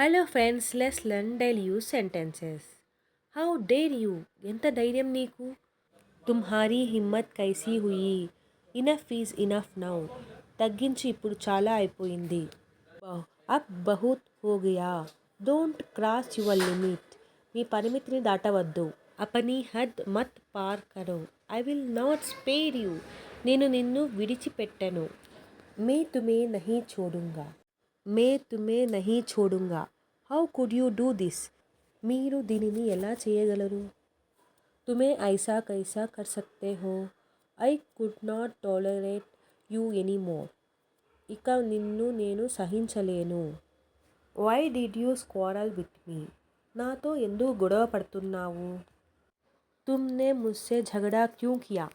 Hello friends, let's learn daily use sentences. How dare you? ఎంత ధైర్యం నీకు? తుమ్హారీ హిమ్మత్ కైసీ హుయి? Enough is enough now. తగ్గించి, ఇప్పుడు చాలా అయిపోయింది. అబ్ బహుత్ హో గయా. Don't cross your limit. మీ పరిమితిని దాటవద్దు. అపనీ హద్ మత్ పార్ కరో. I will not spare you. నేను నిన్ను విడిచిపెట్టను. మే తుమే నహీ చోడుంగా. మే తుమే నహీ చోడుంగా. How could you do this? మీరు దీనిని ఎలా చేయగలరు? తుమే ఐసా కైసా కర్ సక్తే హో? I could not tolerate you anymore. ఇక నిన్ను నేను సహించలేను. Why did you స్క్వారల్ with me? నాతో ఎందుకు గొడవ పడుతున్నావు? తుమ్నే ముస్సే ఝగడా క్యూ కియా?